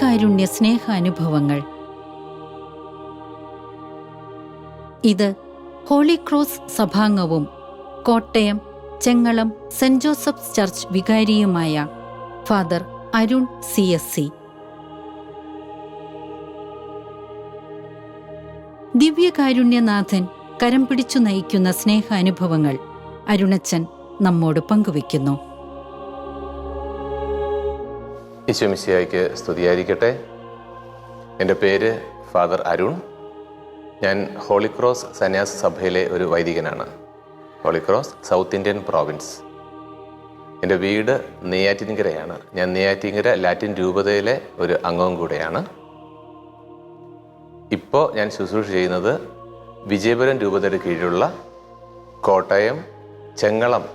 ദിവ്യകാരുണ്യ സ്നേഹാനുഭവങ്ങൾ. ഇത് ഹോളി ക്രോസ് സഭാംഗവും Kottayam Chengalam saint Joseph's church വികാരിയുമായ ഫാദർ അരുൺ CSC. ദിവ്യകാരുണ്യനാഥൻ കരം പിടിച്ചു നയിക്കുന്ന സ്നേഹാനുഭവങ്ങൾ അരുണച്ചൻ നമ്മോട് പങ്കുവയ്ക്കുന്നു. ഈശോ മിശിഹായ്ക്ക് സ്തുതിയായിരിക്കട്ടെ. എൻ്റെ പേര് ഫാദർ അരുൺ. ഞാൻ ഹോളി ക്രോസ് സന്യാസ സഭയിലെ ഒരു വൈദികനാണ്. Holy cross south Indian province. എൻ്റെ വീട് നെയ്യാറ്റിൻകരയാണ്. ഞാൻ നെയ്യാറ്റിൻകര ലാറ്റിൻ രൂപതയിലെ ഒരു അംഗവും കൂടെയാണ്. ഇപ്പോൾ ഞാൻ ശുശ്രൂഷ ചെയ്യുന്നത് വിജയപുരം രൂപതയുടെ കീഴിലുള്ള കോട്ടയം ചെങ്ങളം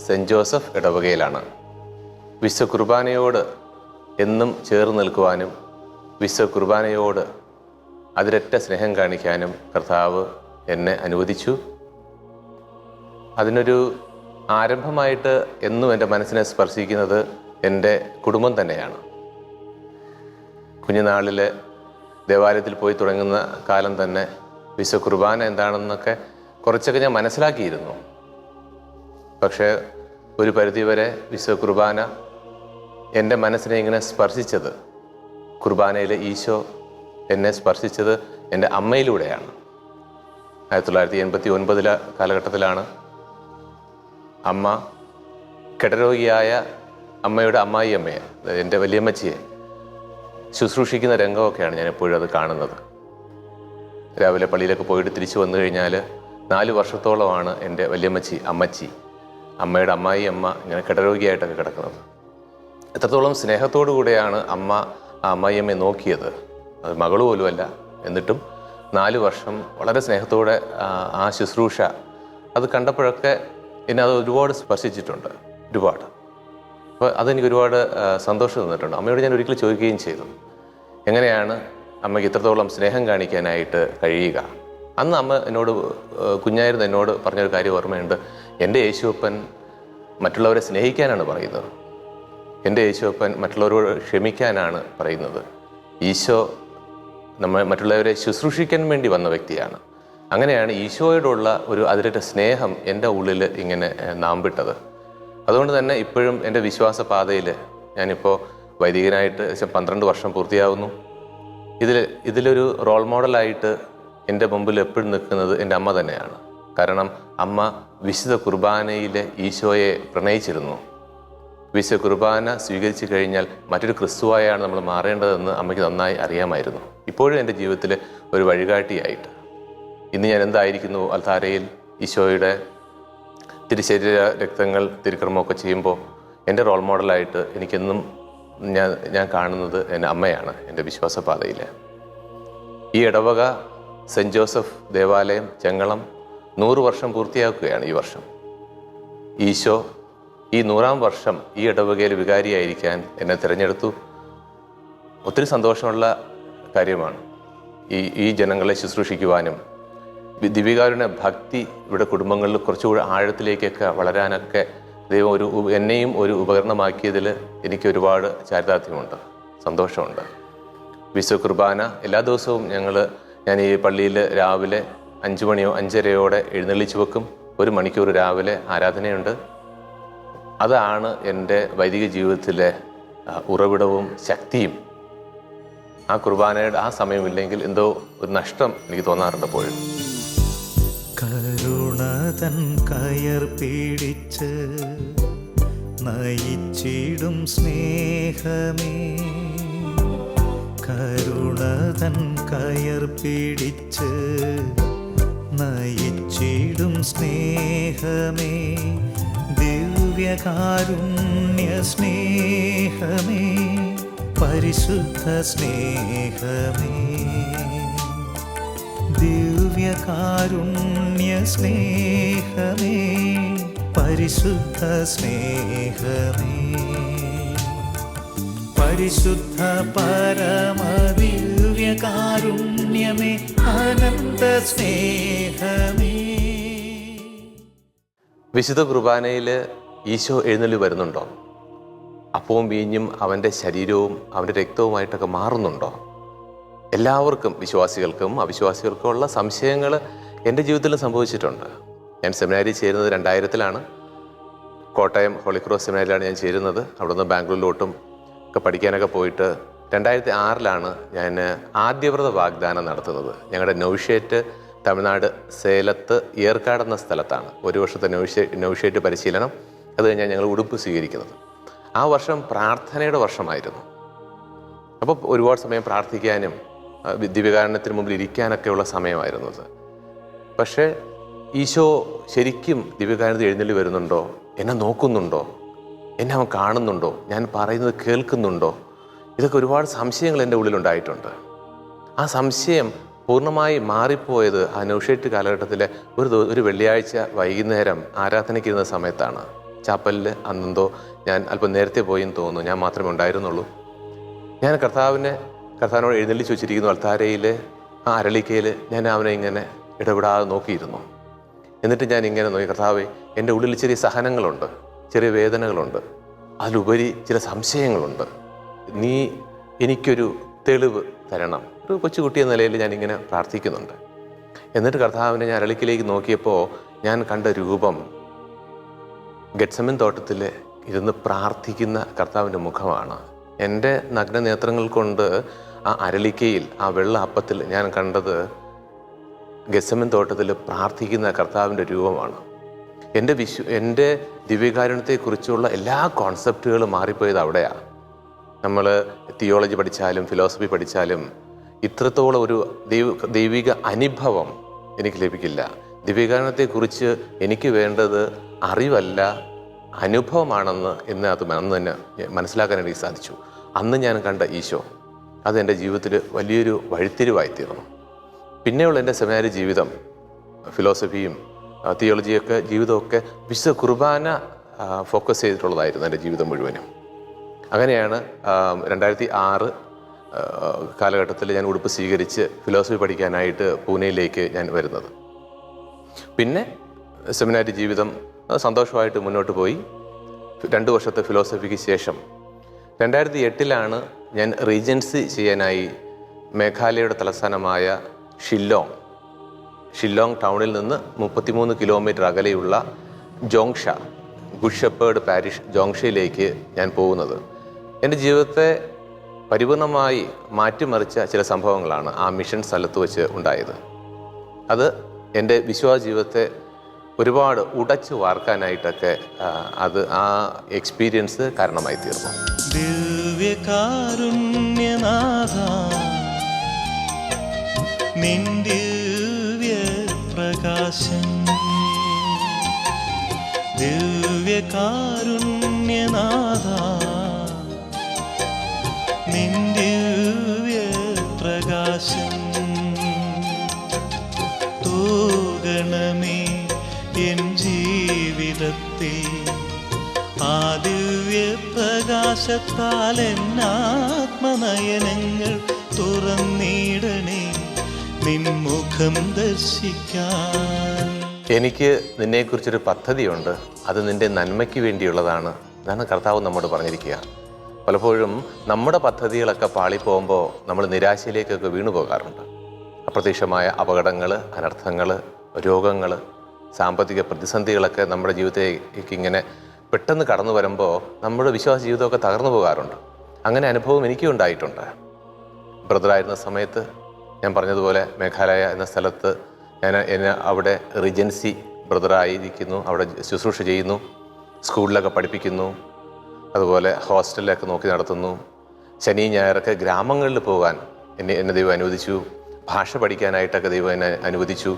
സെൻറ്റ് ജോസഫ് ഇടവകയിലാണ്. വിശുദ്ധ കുർബാനയോട് എന്നും ചേർന്ന് നിൽക്കുവാനും വിശുദ്ധ കുർബാനയോട് അതിരറ്റ സ്നേഹം കാണിക്കാനും കർത്താവ് എന്നെ അനുവദിച്ചു. അതിനൊരു ആരംഭമായിട്ട് എന്നും എൻ്റെ മനസ്സിനെ സ്പർശിക്കുന്നത് എൻ്റെ കുടുംബം തന്നെയാണ്. കുഞ്ഞുനാളിൽ ദേവാലയത്തിൽ പോയി തുടങ്ങുന്ന കാലം തന്നെ വിശുദ്ധ കുർബാന എന്താണെന്നൊക്കെ കുറച്ചൊക്കെ ഞാൻ മനസ്സിലാക്കിയിരുന്നു. പക്ഷേ ഒരു പരിധിവരെ വിശുദ്ധ കുർബാന എൻ്റെ മനസ്സിനെ ഇങ്ങനെ സ്പർശിച്ചത്, കുർബാനയിൽ ഈശോ എന്നെ സ്പർശിച്ചത് എൻ്റെ അമ്മയിലൂടെയാണ്. 1989 കാലഘട്ടത്തിലാണ് അമ്മ കിടരോഗിയായ അമ്മയുടെ അമ്മായിയമ്മയെ, എൻ്റെ വലിയമ്മച്ചിയെ ശുശ്രൂഷിക്കുന്ന രംഗമൊക്കെയാണ് ഞാൻ എപ്പോഴും അത് കാണുന്നത്. രാവിലെ പള്ളിയിലൊക്കെ പോയിട്ട് തിരിച്ചു വന്നു കഴിഞ്ഞാൽ 4 വർഷത്തോളമാണ് എൻ്റെ വലിയമ്മച്ചി അമ്മയുടെ അമ്മായിയമ്മ ഇങ്ങനെ കിടരോഗിയായിട്ടൊക്കെ കിടക്കുന്നത്. എത്രത്തോളം സ്നേഹത്തോടു കൂടെയാണ് അമ്മ ആ അമ്മായിയമ്മയെ നോക്കിയത്. അത് മകള് പോലുമല്ല. എന്നിട്ടും 4 വർഷം വളരെ സ്നേഹത്തോടെ ആ ശുശ്രൂഷ അത് കണ്ടപ്പോഴൊക്കെ എന്നെ അത് ഒരുപാട് സ്പർശിച്ചിട്ടുണ്ട്, ഒരുപാട്. അപ്പോൾ അതെനിക്ക് ഒരുപാട് സന്തോഷം തന്നിട്ടുണ്ട്. അമ്മയോട് ഞാൻ ഒരിക്കലും ചോദിക്കുകയും ചെയ്തു, എങ്ങനെയാണ് അമ്മയ്ക്ക് ഇത്രത്തോളം സ്നേഹം കാണിക്കാനായിട്ട് കഴിയുക? അന്ന് അമ്മ എന്നോട്, കുഞ്ഞായിരുന്നു, എന്നോട് പറഞ്ഞൊരു കാര്യം ഓർമ്മയുണ്ട്. എൻ്റെ യേശുവപ്പൻ മറ്റുള്ളവരെ സ്നേഹിക്കാനാണ് പറയുന്നത്. എൻ്റെ യേശുവപ്പൻ മറ്റുള്ളവരോട് ക്ഷമിക്കാനാണ് പറയുന്നത്. ഈശോ മറ്റുള്ളവരെ ശുശ്രൂഷിക്കാൻ വേണ്ടി വന്ന വ്യക്തിയാണ്. അങ്ങനെയാണ് ഈശോയോടുള്ള ഒരു അതിരറ്റ സ്നേഹം എൻ്റെ ഉള്ളിൽ ഇങ്ങനെ നാമ്പിട്ടത്. അതുകൊണ്ട് തന്നെ ഇപ്പോഴും എൻ്റെ വിശ്വാസ പാതയിൽ, ഞാനിപ്പോൾ വൈദികനായിട്ട് 12 വർഷം പൂർത്തിയാവുന്നു. ഇതിലൊരു റോൾ മോഡലായിട്ട് എൻ്റെ മുമ്പിൽ എപ്പോഴും നിൽക്കുന്നത് എൻ്റെ അമ്മ തന്നെയാണ്. കാരണം അമ്മ വിശുദ്ധ കുർബാനയിലെ ഈശോയെ പ്രണയിച്ചിരുന്നു. വിശുദ്ധ കുർബാന സ്വീകരിച്ചു കഴിഞ്ഞാൽ മറ്റൊരു ക്രിസ്തുവായാണ് നമ്മൾ മാറേണ്ടതെന്ന് അമ്മയ്ക്ക് നന്നായി അറിയാമായിരുന്നു. ഇപ്പോഴും എൻ്റെ ജീവിതത്തിൽ ഒരു വഴികാട്ടിയായിട്ട് ഇന്ന് ഞാൻ എന്തായിരിക്കുന്നു, അൽത്താരയിൽ ഈശോയുടെ തിരുശരീര രക്തങ്ങൾ തിരുക്കർമ്മമൊക്കെ ചെയ്യുമ്പോൾ എൻ്റെ റോൾ മോഡലായിട്ട് എനിക്കെന്നും ഞാൻ കാണുന്നത് എൻ്റെ അമ്മയാണ്. എൻ്റെ വിശ്വാസപാതയിൽ ഈ ഇടവക സെൻറ്റ് ജോസഫ് ദേവാലയം ചെങ്ങളം 100 വർഷം പൂർത്തിയാക്കുകയാണ് ഈ വർഷം. ഈശോ ഈ 100ാം വർഷം ഈ ഇടവകയിൽ വികാരിയായിരിക്കാൻ എന്നെ തിരഞ്ഞെടുത്തു. ഒത്തിരി സന്തോഷമുള്ള കാര്യമാണ് ഈ ജനങ്ങളെ ശുശ്രൂഷിക്കുവാനും ദിവ്യകാരുണ്യ ഭക്തി ഇവിടെ കുടുംബങ്ങളിൽ കുറച്ചുകൂടി ആഴത്തിലേക്കൊക്കെ വളരാനൊക്കെ ദൈവം എന്നെയും ഒരു ഉപകരണമാക്കിയതിൽ എനിക്ക് ഒരുപാട് ചാരിതാർത്ഥ്യമുണ്ട്, സന്തോഷമുണ്ട്. വിശുദ്ധ കുർബാന എല്ലാ ദിവസവും ഞാൻ ഈ പള്ളിയിൽ രാവിലെ 5 മണിയോ 5:30 എഴുന്നള്ളിച്ച് വെക്കും. 1 മണിക്കൂർ രാവിലെ ആരാധനയുണ്ട്. അതാണ് എൻ്റെ വൈദിക ജീവിതത്തിലെ ഉറവിടവും ശക്തിയും. ആ കുർബാനയുടെ ആ സമയമില്ലെങ്കിൽ എന്തോ ഒരു നഷ്ടം എനിക്ക് തോന്നാറുണ്ട് എപ്പോഴും. കരുണതൻ കയർ പിടിച്ച് നയിച്ചിടും സ്നേഹമേ, കരുണതൻ കയർ പിടിച്ച് നയിച്ചിടും സ്നേഹമേ, ദിവ്യകാരുണ്യ സ്നേഹമേ, പരിശുദ്ധ സ്നേഹമേ, ദിവ്യകാരുണ്യ സ്നേഹമേ, പരിശുദ്ധ സ്നേഹമേ, പരിശുദ്ധ പരമദിവ്യകാരുണ്യമേ, അനന്ത സ്നേഹമേ. വിശുദ്ധ കുർബാനയിൽ ഈശോ എഴുന്നള്ളി വരുന്നുണ്ടോ? അപ്പവും വീഞ്ഞും അവൻ്റെ ശരീരവും അവൻ്റെ രക്തവുമായിട്ടൊക്കെ മാറുന്നുണ്ടോ? എല്ലാവർക്കും, വിശ്വാസികൾക്കും അവിശ്വാസികൾക്കും ഉള്ള സംശയങ്ങൾ എൻ്റെ ജീവിതത്തിലും സംഭവിച്ചിട്ടുണ്ട്. ഞാൻ സെമിനാരി ചേരുന്നത് 2000-ലാണ്. കോട്ടയം ഹോളി ക്രോസ് സെമിനാരിലാണ് ഞാൻ ചേരുന്നത്. അവിടെ നിന്ന് ബാംഗ്ലൂരിലോട്ടും ഒക്കെ പഠിക്കാനൊക്കെ പോയിട്ട് 2006-ലാണ് ഞാൻ ആദ്യവ്രത വാഗ്ദാനം നടത്തുന്നത്. ഞങ്ങളുടെ നൗഷേറ്റ് തമിഴ്നാട് സേലത്ത് ഏർക്കാട് എന്ന സ്ഥലത്താണ് 1 വർഷത്തെ നൗഷേറ്റ് പരിശീലനം. അത് കഴിഞ്ഞാൽ ഞങ്ങൾ ഉടുപ്പ് സ്വീകരിക്കുന്നത്. ആ വർഷം പ്രാർത്ഥനയുടെ വർഷമായിരുന്നു. അപ്പോൾ ഒരുപാട് സമയം പ്രാർത്ഥിക്കാനും ദിവ്യകാരുണ്യത്തിന് മുമ്പിൽ ഇരിക്കാനൊക്കെയുള്ള സമയമായിരുന്നത്. പക്ഷേ ഈശോ ശരിക്കും ദിവ്യകാരുണ്യത്തിൽ എഴുന്നള്ളി വരുന്നുണ്ടോ? എന്നെ നോക്കുന്നുണ്ടോ? എന്നെ അവൻ കാണുന്നുണ്ടോ? ഞാൻ പറയുന്നത് കേൾക്കുന്നുണ്ടോ? ഇതൊക്കെ ഒരുപാട് സംശയങ്ങൾ എൻ്റെ ഉള്ളിലുണ്ടായിട്ടുണ്ട്. ആ സംശയം പൂർണ്ണമായി മാറിപ്പോയത് ആ നൗഷേറ്റ് കാലഘട്ടത്തിലെ ഒരു വെള്ളിയാഴ്ച വൈകുന്നേരം ആരാധനയ്ക്കിരുന്ന സമയത്താണ്. ചാപ്പലിൽ അന്നെന്തോ ഞാൻ അല്പം നേരത്തെ പോയെന്ന് തോന്നുന്നു. ഞാൻ മാത്രമേ ഉണ്ടായിരുന്നുള്ളൂ. ഞാൻ കർത്താവിനോട് എഴുന്നള്ളിച്ച് വെച്ചിരിക്കുന്നു അൾത്താരയിൽ, ആ അരളിക്കയിൽ. ഞാൻ അവനെ ഇങ്ങനെ ഇടപെടാതെ നോക്കിയിരുന്നു. എന്നിട്ട് ഞാൻ ഇങ്ങനെ നോക്കി, കർത്താവേ, എൻ്റെ ഉള്ളിൽ ചെറിയ സഹനങ്ങളുണ്ട്, ചെറിയ വേദനകളുണ്ട്, അതിലുപരി ചില സംശയങ്ങളുണ്ട്. നീ എനിക്കൊരു തെളിവ് തരണം. ഒരു കൊച്ചുകുട്ടി എന്ന നിലയിൽ ഞാനിങ്ങനെ പ്രാർത്ഥിക്കുന്നുണ്ട്. എന്നിട്ട് കർത്താവിനെ ഞാൻ അരളിക്കിലേക്ക് നോക്കിയപ്പോൾ ഞാൻ കണ്ട രൂപം ഗെത്സമൻ തോട്ടത്തിൽ ഇരുന്ന് പ്രാർത്ഥിക്കുന്ന കർത്താവിൻ്റെ മുഖമാണ്. എൻ്റെ നഗ്ന നേത്രങ്ങൾ കൊണ്ട് ആ അരളിക്കയിൽ, ആ വെള്ള അപ്പത്തിൽ ഞാൻ കണ്ടത് ഗെത്സമൻ തോട്ടത്തിൽ പ്രാർത്ഥിക്കുന്ന കർത്താവിൻ്റെ രൂപമാണ്. എൻ്റെ ദിവ്യകാരുണ്യത്തെക്കുറിച്ചുള്ള എല്ലാ കോൺസെപ്റ്റുകളും മാറിപ്പോയത് അവിടെയാണ്. നമ്മൾ തിയോളജി പഠിച്ചാലും ഫിലോസഫി പഠിച്ചാലും ഇത്രത്തോളം ഒരു ദൈവിക അനുഭവം എനിക്ക് ലഭിക്കില്ല. ദിവ്യകാരുണ്യത്തെക്കുറിച്ച് എനിക്ക് വേണ്ടത് അറിവല്ല, അനുഭവമാണെന്ന് അന്ന് തന്നെ മനസ്സിലാക്കാൻ എനിക്ക് സാധിച്ചു. അന്ന് ഞാൻ കണ്ട ഈശോ അതെൻ്റെ ജീവിതത്തിൽ വലിയൊരു വഴിത്തിരിവായിത്തീർന്നു. പിന്നെയുള്ള എൻ്റെ സെമിനാരി ജീവിതം, ഫിലോസഫിയും തിയോളജിയൊക്കെ ജീവിതമൊക്കെ വിശുദ്ധ കുർബാന ഫോക്കസ് ചെയ്തിട്ടുള്ളതായിരുന്നു എൻ്റെ ജീവിതം മുഴുവനും. അങ്ങനെയാണ് 2006 കാലഘട്ടത്തിൽ ഞാൻ ഉടുപ്പ് സ്വീകരിച്ച് ഫിലോസഫി പഠിക്കാനായിട്ട് പൂനെയിലേക്ക് ഞാൻ വരുന്നത്. പിന്നെ സെമിനാരി ജീവിതം സന്തോഷമായിട്ട് മുന്നോട്ട് പോയി. 2 വർഷത്തെ ഫിലോസഫിക്ക് ശേഷം 2008-ലാണ് ഞാൻ റീജൻസി ചെയ്യാനായി മേഘാലയയുടെ തലസ്ഥാനമായ ഷില്ലോങ് ടൗണിൽ നിന്ന് 33 കിലോമീറ്റർ അകലെയുള്ള ജോങ്ഷ, ഗുഡ് ഷെപ്പേർഡ് പാരിഷ് ജോങ്ഷയിലേക്ക് ഞാൻ പോകുന്നത്. എൻ്റെ ജീവിതത്തെ പരിപൂർണമായി മാറ്റിമറിച്ച ചില സംഭവങ്ങളാണ് ആ മിഷൻ സ്ഥലത്ത് വെച്ച് ഉണ്ടായത്. അത് എൻ്റെ വിശ്വാസ ജീവിതത്തെ ഒരുപാട് ഉടച്ചു വാർക്കാനായിട്ടൊക്കെ ആ എക്സ്പീരിയൻസ് കാരണമായി തീർന്നു. ദിവ്യകാരുണ്യനാഥ, നിൻ ദിവ്യ പ്രകാശം, ദിവ്യകാരുണ്യനാഥ, നിൻ ദിവ്യ പ്രകാശം തൂകണമേ എൻ ജീവിതത്തിൽ. ആ ദിവ്യ പ്രകാശത്താൽ എന്നാത്മനയനങ്ങൾ തുറന്നിടണേ, നിൻ മുഖം ദർശിക്കാൻ. എനിക്ക് നിന്നെക്കുറിച്ചൊരു പദ്ധതിയുണ്ട്, അത് നിൻ്റെ നന്മയ്ക്ക് വേണ്ടിയുള്ളതാണ് എന്നാണ് കർത്താവ് നമ്മോട് പറഞ്ഞിരിക്കുക. പലപ്പോഴും നമ്മുടെ പദ്ധതികളൊക്കെ പാളിപ്പോകുമ്പോൾ നമ്മൾ നിരാശയിലേക്കൊക്കെ വീണു പോകാറുണ്ട്. അപ്രതീക്ഷിതമായ അപകടങ്ങൾ, അനർത്ഥങ്ങൾ, രോഗങ്ങൾ, സാമ്പത്തിക പ്രതിസന്ധികളൊക്കെ നമ്മുടെ ജീവിതത്തിലേക്ക് ഇങ്ങനെ പെട്ടെന്ന് കടന്നു വരുമ്പോൾ നമ്മുടെ വിശ്വാസ ജീവിതമൊക്കെ തകർന്നു പോകാറുണ്ട്. അങ്ങനെ അനുഭവം എനിക്കും ഉണ്ടായിട്ടുണ്ട്. ബ്രദറായിരുന്ന സമയത്ത് ഞാൻ പറഞ്ഞതുപോലെ മേഘാലയ എന്ന സ്ഥലത്ത് എന്നെ അവിടെ റീജൻസി ബ്രദറായിരിക്കുന്നു. അവിടെ ശുശ്രൂഷ ചെയ്യുന്നു, സ്കൂളിലൊക്കെ പഠിപ്പിക്കുന്നു, അതുപോലെ ഹോസ്റ്റലിലൊക്കെ നോക്കി നടത്തുന്നു. ശനി ഞായറൊക്കെ ഗ്രാമങ്ങളിൽ പോകാൻ എന്നെ ദൈവം അനുവദിച്ചു. ഭാഷ പഠിക്കാനായിട്ടൊക്കെ ദൈവം എന്നെ അനുവദിച്ചു.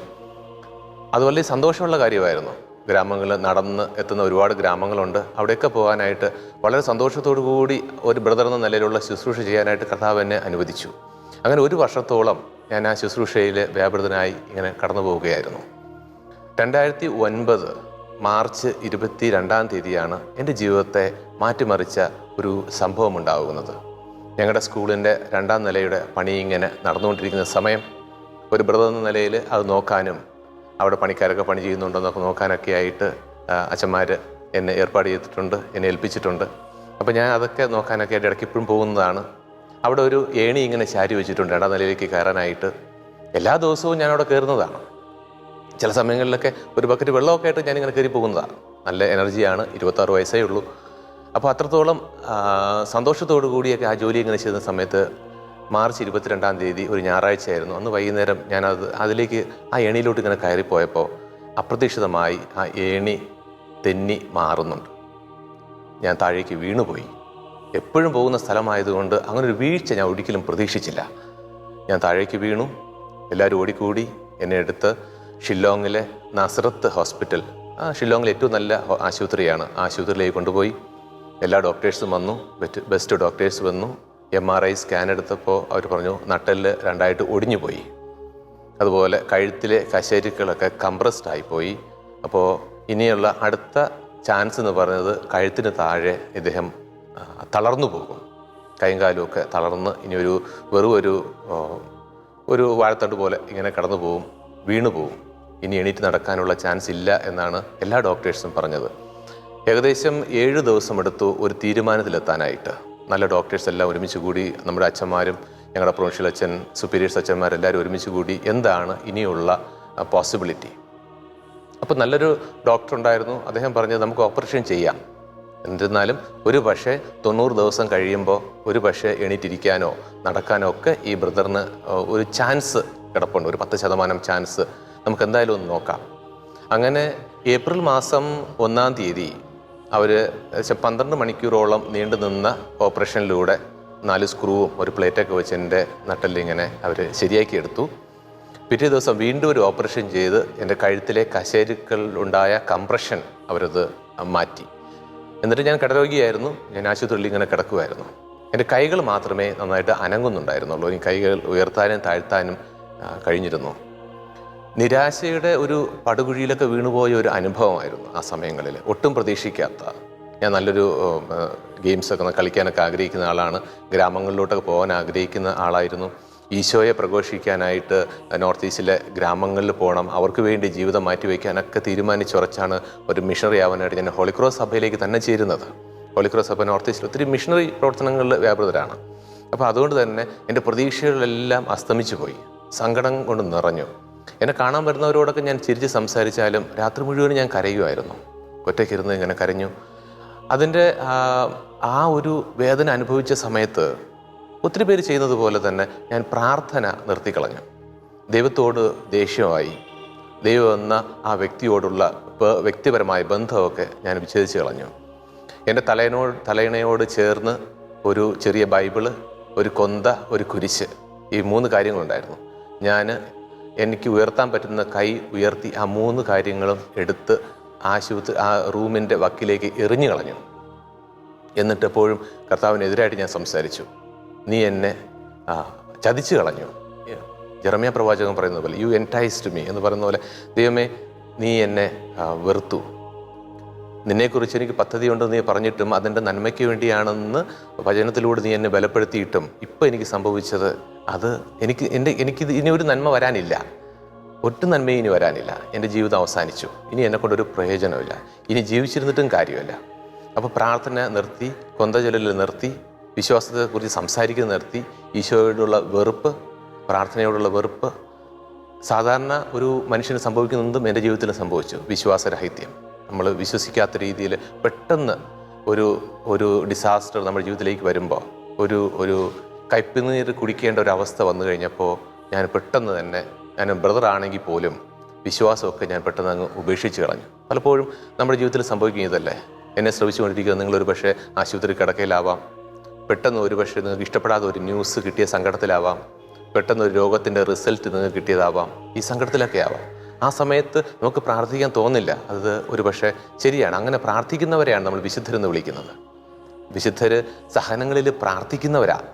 അത് വലിയ സന്തോഷമുള്ള കാര്യമായിരുന്നു. ഗ്രാമങ്ങളിൽ നടന്ന് എത്തുന്ന ഒരുപാട് ഗ്രാമങ്ങളുണ്ട്. അവിടെയൊക്കെ പോകാനായിട്ട് വളരെ സന്തോഷത്തോടു കൂടി ഒരു ബ്രദർ എന്ന നിലയിലുള്ള ശുശ്രൂഷ ചെയ്യാനായിട്ട് കർത്താവ് എന്നെ അനുവദിച്ചു. അങ്ങനെ 1 വർഷത്തോളം ഞാൻ ആ ശുശ്രൂഷയിൽ വ്യാപൃതനായി ഇങ്ങനെ കടന്നു പോവുകയായിരുന്നു. 2009 മാർച്ച് 22-ാം തീയതിയാണ് എൻ്റെ ജീവിതത്തെ മാറ്റിമറിച്ച ഒരു സംഭവം ഉണ്ടാകുന്നത്. ഞങ്ങളുടെ സ്കൂളിൻ്റെ 2ാം നിലയുടെ പണി ഇങ്ങനെ നടന്നുകൊണ്ടിരിക്കുന്ന സമയം, ഒരു ബ്രദർ എന്ന നിലയിൽ അത് നോക്കാനും അവിടെ പണിക്കാരൊക്കെ പണി ചെയ്യുന്നുണ്ടോ എന്നൊക്കെ നോക്കാനൊക്കെ ആയിട്ട് അച്ഛന്മാർ എന്നെ ഏർപ്പാട് ചെയ്തിട്ടുണ്ട്, എന്നെ ഏൽപ്പിച്ചിട്ടുണ്ട്. അപ്പോൾ ഞാൻ അതൊക്കെ നോക്കാനൊക്കെ ആയിട്ട് ഇടയ്ക്ക് ഇപ്പോഴും പോകുന്നതാണ്. അവിടെ ഒരു ഏണി ഇങ്ങനെ ചാരി വെച്ചിട്ടുണ്ട് 2ാം നിലയിലേക്ക് കയറാനായിട്ട്. എല്ലാ ദിവസവും ഞാൻ അവിടെ കയറുന്നതാണ്. ചില സമയങ്ങളിലൊക്കെ ഒരു ബക്കറ്റ് വെള്ളമൊക്കെ ആയിട്ട് ഞാനിങ്ങനെ കയറി പോകുന്നതാണ്. നല്ല എനർജിയാണ്, 26 വയസ്സേ ഉള്ളൂ. അപ്പോൾ അത്രത്തോളം സന്തോഷത്തോടു കൂടിയൊക്കെ ആ ജോലി ഇങ്ങനെ ചെയ്യുന്ന സമയത്ത് മാർച്ച് 22-ാം തീയതി ഒരു ഞായറാഴ്ചയായിരുന്നു. അന്ന് വൈകുന്നേരം അതിലേക്ക് ആ ഏണിയിലോട്ട് ഇങ്ങനെ കയറിപ്പോയപ്പോൾ അപ്രതീക്ഷിതമായി ആ ഏണി തെന്നി മാറുന്നുണ്ട്. ഞാൻ താഴേക്ക് വീണുപോയി. എപ്പോഴും പോകുന്ന സ്ഥലമായതുകൊണ്ട് അങ്ങനെ ഒരു വീഴ്ച ഞാൻ ഒരിക്കലും പ്രതീക്ഷിച്ചില്ല. ഞാൻ താഴേക്ക് വീണു. എല്ലാവരും ഓടിക്കൂടി എന്നെ എടുത്ത് ഷില്ലോങ്ങിലെ നസ്രത്ത് ഹോസ്പിറ്റൽ, ഷില്ലോങ്ങിലെ ഏറ്റവും നല്ല ആശുപത്രിയാണ്, ആശുപത്രിയിലേക്ക് കൊണ്ടുപോയി. എല്ലാ ഡോക്ടേഴ്സും വന്നു, ബെസ്റ്റ് ഡോക്ടേഴ്സ് വന്നു. MRI സ്കാൻ എടുത്തപ്പോൾ അവർ പറഞ്ഞു നട്ടെല്ല് 2ആയിട്ട് ഒടിഞ്ഞു പോയി. അതുപോലെ കഴുത്തിലെ കശേരുക്കളൊക്കെ കംപ്രസ്ഡ് ആയിപ്പോയി. അപ്പോൾ ഇനിയുള്ള അടുത്ത ചാൻസ് എന്ന് പറയുന്നത് കഴുത്തിന് താഴെ ഇദ്ദേഹം തളർന്നു പോകും. കൈയും കാലുമൊക്കെ തളർന്ന് ഇനി വെറും ഒരു വാഴത്തണ്ട് പോലെ ഇങ്ങനെ കടന്നു പോവും, വീണു പോവും. ഇനി എണീറ്റ് നടക്കാനുള്ള ചാൻസ് ഇല്ല എന്നാണ് എല്ലാ ഡോക്ടേഴ്സും പറഞ്ഞത്. ഏകദേശം 7 ദിവസം എടുത്തു ഒരു തീരുമാനത്തിലെത്താനായിട്ട്. നല്ല ഡോക്ടേഴ്സ് എല്ലാം ഒരുമിച്ച് കൂടി, നമ്മുടെ അച്ഛന്മാരും ഞങ്ങളുടെ പ്രൊവിൻഷ്യൽ അച്ഛൻ, സുപ്പീരിയേഴ്സ് അച്ഛന്മാരെല്ലാവരും ഒരുമിച്ച് കൂടി എന്താണ് ഇനിയുള്ള പോസിബിലിറ്റി. അപ്പോൾ നല്ലൊരു ഡോക്ടർ ഉണ്ടായിരുന്നു. അദ്ദേഹം പറഞ്ഞത് നമുക്ക് ഓപ്പറേഷൻ ചെയ്യാം, എന്നിരുന്നാലും ഒരു പക്ഷേ 90 ദിവസം കഴിയുമ്പോൾ ഒരു പക്ഷേ എണീറ്റിരിക്കാനോ നടക്കാനോ ഒക്കെ ഈ ബ്രദറിന് ഒരു ചാൻസ് കിടപ്പുണ്ട്, ഒരു 10% ചാൻസ്. നമുക്ക് എന്തായാലും ഒന്ന് നോക്കാം. അങ്ങനെ ഏപ്രിൽ മാസം 1-ാം തീയതി അവർ 12 മണിക്കൂറോളം നീണ്ടു നിന്ന ഓപ്പറേഷനിലൂടെ 4 സ്ക്രൂവും ഒരു പ്ലേറ്റൊക്കെ വെച്ച് എൻ്റെ നട്ടെല്ലിങ്ങനെ അവർ ശരിയാക്കി എടുത്തു. പിറ്റേ ദിവസം വീണ്ടും ഒരു ഓപ്പറേഷൻ ചെയ്ത് എൻ്റെ കഴുത്തിലെ കശേരുക്കൾ ഉണ്ടായ കംപ്രഷൻ അവരത് മാറ്റി. എന്നിട്ട് ഞാൻ കിടരോഗിയായിരുന്നു. ഞാൻ ആശുപത്രിയിൽ ഇങ്ങനെ കിടക്കുമായിരുന്നു. എൻ്റെ കൈകൾ മാത്രമേ നന്നായിട്ട് അനങ്ങുന്നുണ്ടായിരുന്നുള്ളൂ. ഈ കൈകൾ ഉയർത്താനും താഴ്ത്താനും കഴിഞ്ഞിരുന്നു. നിരാശയുടെ ഒരു പടുകുഴിയിലൊക്കെ വീണുപോയ ഒരു അനുഭവമായിരുന്നു ആ സമയങ്ങളിൽ. ഒട്ടും പ്രതീക്ഷിക്കാത്ത, ഞാൻ നല്ലൊരു ഗെയിംസൊക്കെ കളിക്കാനൊക്കെ ആഗ്രഹിക്കുന്ന ആളാണ്, ഗ്രാമങ്ങളിലോട്ടൊക്കെ പോകാൻ ആഗ്രഹിക്കുന്ന ആളായിരുന്നു. ഈശോയെ പ്രഘോഷിക്കാനായിട്ട് നോർത്ത് ഈസ്റ്റിലെ ഗ്രാമങ്ങളിൽ പോകണം, അവർക്ക് വേണ്ടി ജീവിതം മാറ്റിവെക്കാനൊക്കെ തീരുമാനിച്ചുറച്ചാണ് ഒരു മിഷണറി ആവാനായിട്ട് ഞാൻ ഹോളിക്രോസ് സഭയിലേക്ക് തന്നെ ചേരുന്നത്. ഹോളിക്രോസ് സഭ നോർത്ത് ഈസ്റ്റിൽ ഒത്തിരി മിഷണറി പ്രവർത്തനങ്ങളിൽ വ്യാപൃതരാണ്. അപ്പോൾ അതുകൊണ്ട് തന്നെ എൻ്റെ പ്രതീക്ഷകളെല്ലാം അസ്തമിച്ചു പോയി. സങ്കടം കൊണ്ട് നിറഞ്ഞു. എന്നെ കാണാൻ വരുന്നവരോടൊക്കെ ഞാൻ ചിരിച്ച് സംസാരിച്ചാലും രാത്രി മുഴുവനും ഞാൻ കരയുമായിരുന്നു. ഒറ്റയ്ക്കിരുന്ന് ഇങ്ങനെ കരഞ്ഞു. അതിൻ്റെ ആ ഒരു വേദന അനുഭവിച്ച സമയത്ത് ഒത്തിരി പേര് ചെയ്യുന്നത് പോലെ തന്നെ ഞാൻ പ്രാർത്ഥന നിർത്തിക്കളഞ്ഞു. ദൈവത്തോട് ദേഷ്യമായി. ദൈവം എന്ന ആ വ്യക്തിയോടുള്ള വ്യക്തിപരമായ ബന്ധമൊക്കെ ഞാൻ വിച്ഛേദിച്ച് കളഞ്ഞു. എൻ്റെ തലയിണയോട് ചേർന്ന് ഒരു ചെറിയ ബൈബിള്, ഒരു കൊന്ത, ഒരു കുരിശ്, ഈ 3 കാര്യങ്ങളുണ്ടായിരുന്നു. എനിക്ക് ഉയർത്താൻ പറ്റുന്ന കൈ ഉയർത്തി ആ 3 കാര്യങ്ങളും എടുത്ത് ആ റൂമിൻ്റെ വക്കിലേക്ക് എറിഞ്ഞു കളഞ്ഞു. എന്നിട്ട് എപ്പോഴും കർത്താവിനെതിരായിട്ട് ഞാൻ സംസാരിച്ചു. നീ എന്നെ ചതിച്ചു കളഞ്ഞു. ജെറമ്യാ പ്രവാചകൻ പറയുന്നത് പോലെ യു എൻറ്റൈസ്ഡ് മീ എന്ന് പറയുന്ന പോലെ, ദൈവമേ നീ എന്നെ വെറുത്തു. നിന്നെക്കുറിച്ച് എനിക്ക് പദ്ധതിയുണ്ടെന്ന് നീ പറഞ്ഞിട്ടും അതിൻ്റെ നന്മയ്ക്ക് വേണ്ടിയാണെന്ന് വചനത്തിലൂടെ നീ എന്നെ ബലപ്പെടുത്തിയിട്ടും ഇപ്പം എനിക്ക് സംഭവിച്ചത് എനിക്കിത് ഇനി ഒരു നന്മ വരാനില്ല, ഒട്ടും നന്മയും ഇനി വരാനില്ല. എൻ്റെ ജീവിതം അവസാനിച്ചു. ഇനി എന്നെക്കൊണ്ടൊരു പ്രയോജനമില്ല, ഇനി ജീവിച്ചിരുന്നിട്ടും കാര്യമില്ല. അപ്പോൾ പ്രാർത്ഥന നിർത്തി, കൊന്തചൊല്ലൽ നിർത്തി, വിശ്വാസത്തെക്കുറിച്ച് സംസാരിക്കുന്നത് നിർത്തി. ഈശോയോടുള്ള വെറുപ്പ്, പ്രാർത്ഥനയോടുള്ള വെറുപ്പ്, സാധാരണ ഒരു മനുഷ്യന് സംഭവിക്കുന്നതും എൻ്റെ ജീവിതത്തിൽ സംഭവിച്ചു. വിശ്വാസരാഹിത്യം, നമ്മൾ വിശ്വസിക്കാത്ത രീതിയിൽ പെട്ടെന്ന് ഒരു ഡിസാസ്റ്റർ നമ്മുടെ ജീവിതത്തിലേക്ക് വരുമ്പോൾ, ഒരു കയ്പുനീര് കുടിക്കേണ്ട ഒരു അവസ്ഥ വന്നു കഴിഞ്ഞപ്പോൾ ഞാൻ പെട്ടെന്ന് തന്നെ, ഞാൻ ബ്രദറാണെങ്കിൽ പോലും വിശ്വാസമൊക്കെ ഞാൻ പെട്ടെന്ന് അങ്ങ് ഉപേക്ഷിച്ച് കളഞ്ഞു. പലപ്പോഴും നമ്മുടെ ജീവിതത്തിൽ സംഭവിക്കുന്നതല്ലേ. എന്നെ ശ്രമിച്ചുകൊണ്ടിരിക്കുക നിങ്ങളൊരു പക്ഷേ ആശുപത്രി കിടക്കയിലാവാം, പെട്ടെന്ന് ഒരു പക്ഷേ നിങ്ങൾക്ക് ഇഷ്ടപ്പെടാത്ത ഒരു ന്യൂസ് കിട്ടിയ സങ്കടത്തിലാവാം, പെട്ടെന്ന് ഒരു രോഗത്തിൻ്റെ റിസൾട്ട് നിങ്ങൾക്ക് കിട്ടിയതാവാം, ഈ സങ്കടത്തിലൊക്കെ ആവാം. ആ സമയത്ത് നമുക്ക് പ്രാർത്ഥിക്കാൻ തോന്നില്ല. അത് ഒരു പക്ഷേ ശരിയാണ്. അങ്ങനെ പ്രാർത്ഥിക്കുന്നവരെയാണ് നമ്മൾ വിശുദ്ധരെന്ന് വിളിക്കുന്നത്. വിശുദ്ധർ സഹനങ്ങളിൽ പ്രാർത്ഥിക്കുന്നവരാണ്.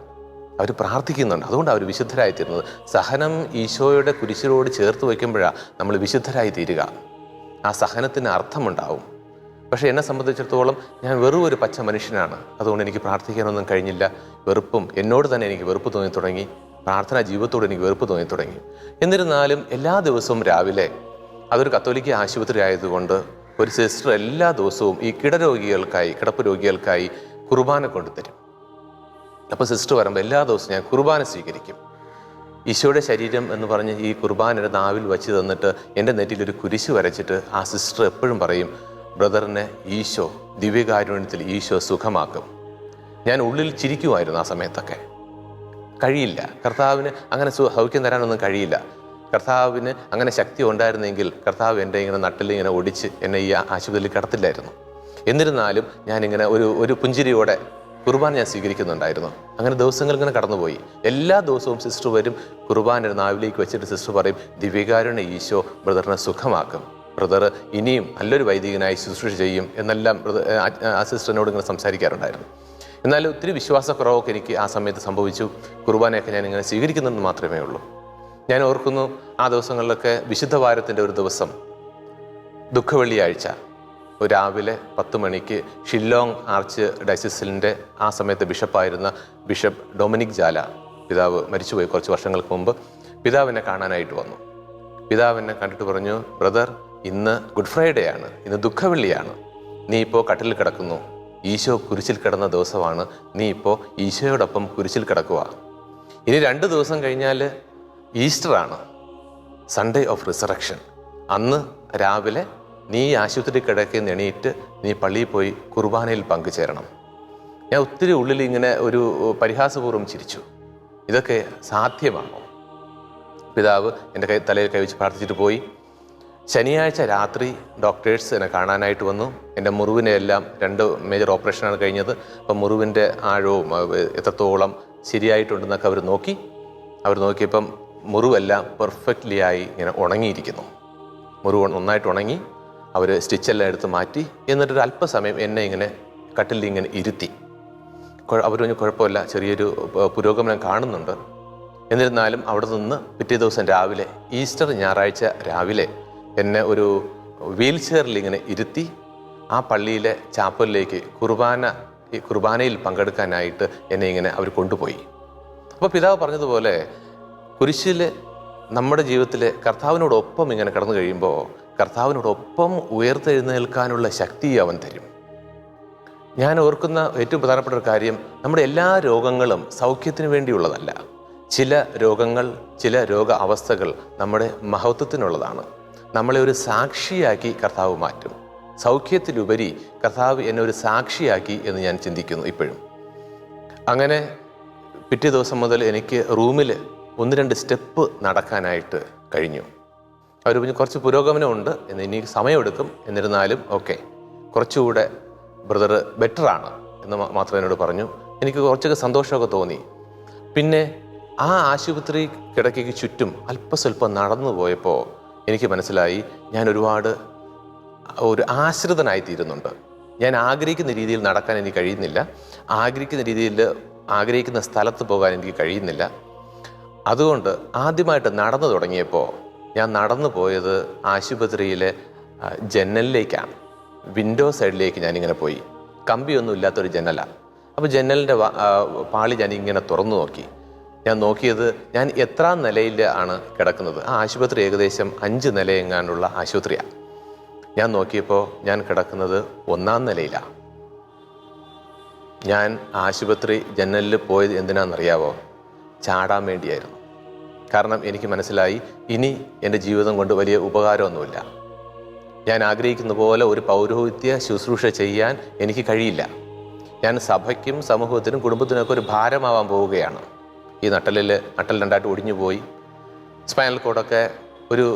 അവർ പ്രാർത്ഥിക്കുന്നുണ്ട്, അതുകൊണ്ട് അവർ വിശുദ്ധരായിത്തീരുന്നത്. സഹനം ഈശോയുടെ കുരിശിനോട് ചേർത്ത് വയ്ക്കുമ്പോഴാണ് നമ്മൾ വിശുദ്ധരായി തീരുക. ആ സഹനത്തിന് അർത്ഥമുണ്ടാവും. പക്ഷേ എന്നെ സംബന്ധിച്ചിടത്തോളം ഞാൻ വെറും ഒരു പച്ച മനുഷ്യനാണ്. അതുകൊണ്ട് എനിക്ക് പ്രാർത്ഥിക്കാനൊന്നും കഴിഞ്ഞില്ല. വെറുപ്പും, എന്നോട് തന്നെ എനിക്ക് വെറുപ്പ് തോന്നി തുടങ്ങി. പ്രാർത്ഥനാ ജീവിതത്തോട് എനിക്ക് വെറുപ്പ് തോന്നി തുടങ്ങി. എന്നിരുന്നാലും എല്ലാ ദിവസവും രാവിലെ, അതൊരു കത്തോലിക്ക ആശുപത്രി ആയതുകൊണ്ട് ഒരു സിസ്റ്റർ എല്ലാ ദിവസവും ഈ കിടപ്പ് രോഗികൾക്കായി കുർബാന കൊണ്ടുതരും. അപ്പോൾ സിസ്റ്റർ പറയുമ്പോൾ എല്ലാ ദിവസവും ഞാൻ കുർബാന സ്വീകരിക്കും. ഈശോയുടെ ശരീരം എന്ന് പറഞ്ഞ് ഈ കുർബാനയുടെ നാവിൽ വച്ച് തന്നിട്ട് എൻ്റെ നെറ്റിലൊരു കുരിശ് വരച്ചിട്ട് ആ സിസ്റ്റർ എപ്പോഴും പറയും, ബ്രദറിനെ ഈശോ ദിവ്യകാരുണ്യത്തിൽ ഈശോ സുഖമാക്കും. ഞാൻ ഉള്ളിൽ ചിരിക്കുമായിരുന്നു ആ സമയത്തൊക്കെ. കഴിയില്ല, കർത്താവിന് അങ്ങനെ സൗഖ്യം തരാനൊന്നും കഴിയില്ല. കർത്താവിന് അങ്ങനെ ശക്തി ഉണ്ടായിരുന്നെങ്കിൽ കർത്താവ് എൻ്റെ ഇങ്ങനെ നട്ടിലിങ്ങനെ ഒടിച്ച് എന്നെ ഈ ആശുപത്രിയിൽ കിടത്തില്ലായിരുന്നു. എന്നിരുന്നാലും ഞാനിങ്ങനെ ഒരു പുഞ്ചിരിയോടെ കുർബാന ഞാൻ സ്വീകരിക്കുന്നുണ്ടായിരുന്നു. അങ്ങനെ ദിവസങ്ങൾ ഇങ്ങനെ കടന്നുപോയി. എല്ലാ ദിവസവും സിസ്റ്റർ വരും, കുർബാന നാവിലേക്ക് വെച്ചിട്ട് സിസ്റ്റർ പറയും, ദിവ്യകാരുണ്യ ഈശോ ബ്രദറിനെ സുഖമാക്കും, ബ്രദർ ഇനിയും നല്ലൊരു വൈദികനായി ശുശ്രൂഷ ചെയ്യും എന്നെല്ലാം ആ സിസ്റ്ററിനോട് ഇങ്ങനെ സംസാരിക്കാറുണ്ടായിരുന്നു. എന്നാൽ ഒത്തിരി വിശ്വാസക്കുറവൊക്കെ എനിക്ക് ആ സമയത്ത് സംഭവിച്ചു. കുർബാനയൊക്കെ ഞാൻ ഇങ്ങനെ സ്വീകരിക്കുന്നെന്ന് മാത്രമേ ഉള്ളൂ. ഞാൻ ഓർക്കുന്നു, ആ ദിവസങ്ങളിലൊക്കെ വിശുദ്ധ വാരത്തിൻ്റെ ഒരു ദിവസം, ദുഃഖവെള്ളിയാഴ്ച രാവിലെ 10 മണിക്ക് ഷില്ലോങ് ആർച്ച് ഡയസിസിലിൻ്റെ ആ സമയത്ത് ബിഷപ്പായിരുന്ന ബിഷപ്പ് ഡൊമിനിക് ജാല, പിതാവ് മരിച്ചുപോയി കുറച്ച് വർഷങ്ങൾക്ക് മുമ്പ്, പിതാവിനെ കാണാനായിട്ട് വന്നു. പിതാവിനെ കണ്ടിട്ട് പറഞ്ഞു, ബ്രദർ ഇന്ന് ഗുഡ് ഫ്രൈഡേ ആണ്, ഇന്ന് ദുഃഖവെള്ളിയാണ്, നീ ഇപ്പോൾ കട്ടിലിൽ കിടക്കുന്നു, ഈശോ കുരിശിൽ കിടന്ന ദിവസമാണ്, നീ ഇപ്പോൾ ഈശോയോടൊപ്പം കുരിശിൽ കിടക്കുക. ഇനി 2 ദിവസം കഴിഞ്ഞാൽ ഈസ്റ്ററാണ്, സൺഡേ ഓഫ് റിസറക്ഷൻ. അന്ന് രാവിലെ നീ ആശുപത്രി കിടക്കുന്ന എണീറ്റ് നീ പള്ളിയിൽ പോയി കുർബാനയിൽ പങ്കുചേരണം. ഞാൻ ഒത്തിരി ഉള്ളിൽ ഇങ്ങനെ ഒരു പരിഹാസപൂർവ്വം ചിരിച്ചു. ഇതൊക്കെ സാധ്യമാണോ? പിതാവ് എൻ്റെ തലയിൽ കൈവച്ച് പ്രാർത്ഥിച്ചിട്ട് പോയി. ശനിയാഴ്ച രാത്രി ഡോക്ടേഴ്സ് എന്നെ കാണാനായിട്ട് വന്നു. എൻ്റെ മുറിവിനെല്ലാം 2 മേജർ ഓപ്പറേഷനാണ് കഴിഞ്ഞത്. അപ്പം മുറിവിൻ്റെ ആഴവും എത്രത്തോളം ശരിയായിട്ടുണ്ടെന്നൊക്കെ അവർ നോക്കി. അവർ നോക്കിയപ്പം മുറിവെല്ലാം പെർഫെക്റ്റ്ലി ആയി ഇങ്ങനെ ഉണങ്ങിയിരിക്കുന്നു. മുറിവ് നന്നായിട്ട് ഉണങ്ങി. അവർ സ്റ്റിച്ചെല്ലാം എടുത്ത് മാറ്റി. എന്നിട്ടൊരു അല്പസമയം എന്നെ ഇങ്ങനെ കട്ടിലിൽ ഇങ്ങനെ ഇരുത്തി. അവർ പറഞ്ഞു കുഴപ്പമില്ല, ചെറിയൊരു പുരോഗമനം കാണുന്നുണ്ട്. എന്നിരുന്നാലും അവിടെ നിന്ന് പിറ്റേ ദിവസം രാവിലെ, ഈസ്റ്റർ ഞായറാഴ്ച രാവിലെ, എന്നെ ഒരു വീൽ ചെയറിൽ ഇങ്ങനെ ഇരുത്തി ആ പള്ളിയിലെ ചാപ്പലിലേക്ക് കുർബാനയിൽ പങ്കെടുക്കാനായിട്ട് എന്നെ ഇങ്ങനെ അവർ കൊണ്ടുപോയി. അപ്പോൾ പിതാവ് പറഞ്ഞതുപോലെ കുരിശിൽ നമ്മുടെ ജീവിതത്തിൽ കർത്താവിനോടൊപ്പം ഇങ്ങനെ കടന്നു കഴിയുമ്പോൾ കർത്താവിനോടൊപ്പം ഉയർത്തെഴുന്നേൽക്കാനുള്ള ശക്തി അവൻ തരും. ഞാൻ ഓർക്കുന്ന ഏറ്റവും പ്രധാനപ്പെട്ട ഒരു കാര്യം, നമ്മുടെ എല്ലാ രോഗങ്ങളും സൗഖ്യത്തിന് വേണ്ടിയുള്ളതല്ല. ചില രോഗങ്ങൾ, ചില രോഗ അവസ്ഥകൾ നമ്മുടെ മഹത്വത്തിനുള്ളതാണ്. നമ്മളെ ഒരു സാക്ഷിയാക്കി കർത്താവ് മാറ്റും. സൗഖ്യത്തിലുപരി കർത്താവ് എന്നെ ഒരു സാക്ഷിയാക്കി എന്ന് ഞാൻ ചിന്തിക്കുന്നു ഇപ്പോഴും. അങ്ങനെ പിറ്റേ ദിവസം മുതൽ എനിക്ക് റൂമിൽ 1-2 സ്റ്റെപ്പ് നടക്കാനായിട്ട് കഴിഞ്ഞു. അവർ പറഞ്ഞു കുറച്ച് പുരോഗമനമുണ്ട്, എന്ന് ഇനി സമയമെടുക്കും, എന്നിരുന്നാലും ഓക്കെ, കുറച്ചുകൂടെ ബ്രദർ ബെറ്ററാണ് എന്ന് മാത്രം എന്നോട് പറഞ്ഞു. എനിക്ക് കുറച്ചൊക്കെ സന്തോഷമൊക്കെ തോന്നി. പിന്നെ ആ ആശുപത്രി കിടക്കയ്ക്ക് ചുറ്റും അല്പസ്വല്പം നടന്നു പോയപ്പോൾ എനിക്ക് മനസ്സിലായി ഞാൻ ഒരുപാട് ഒരു ആശ്രിതനായിത്തീരുന്നുണ്ട്. ഞാൻ ആഗ്രഹിക്കുന്ന രീതിയിൽ നടക്കാൻ എനിക്ക് കഴിയുന്നില്ല. ആഗ്രഹിക്കുന്ന രീതിയിൽ ആഗ്രഹിക്കുന്ന സ്ഥലത്ത് പോകാൻ എനിക്ക് കഴിയുന്നില്ല. അതുകൊണ്ട് ആദ്യമായിട്ട് നടന്നു തുടങ്ങിയപ്പോൾ ഞാൻ നടന്നു പോയത് ആശുപത്രിയിലെ ജനലിലേക്കാണ്. വിൻഡോ സൈഡിലേക്ക് ഞാനിങ്ങനെ പോയി. കമ്പിയൊന്നും ഇല്ലാത്തൊരു ജനലാണ്. അപ്പോൾ ജനലിൻ്റെ പാളി ഞാനിങ്ങനെ തുറന്നു നോക്കി. ഞാൻ നോക്കിയത് ഞാൻ എത്രാം നിലയിൽ ആണ് കിടക്കുന്നത്. ആ ആശുപത്രി ഏകദേശം 5 നിലയെങ്ങാനുള്ള ആശുപത്രിയാണ്. ഞാൻ നോക്കിയപ്പോൾ ഞാൻ കിടക്കുന്നത് 1-ാം നിലയിലാണ്. ഞാൻ ആശുപത്രി ജനലിൽ പോയത് എന്തിനാണെന്നറിയാവോ? ചാടാൻ വേണ്ടിയായിരുന്നു. കാരണം എനിക്ക് മനസ്സിലായി ഇനി എൻ്റെ ജീവിതം കൊണ്ട് വലിയ ഉപകാരമൊന്നുമില്ല. ഞാൻ ആഗ്രഹിക്കുന്ന പോലെ ഒരു പൗരോഹിത്യ ശുശ്രൂഷ ചെയ്യാൻ എനിക്ക് കഴിയില്ല. ഞാൻ സഭയ്ക്കും സമൂഹത്തിനും കുടുംബത്തിനൊക്കെ ഒരു ഭാരമാവാൻ പോവുകയാണ്. ഈ നട്ടൽ 2 ഒടിഞ്ഞു പോയി. സ്പൈനൽ കോഡൊക്കെ ഒരു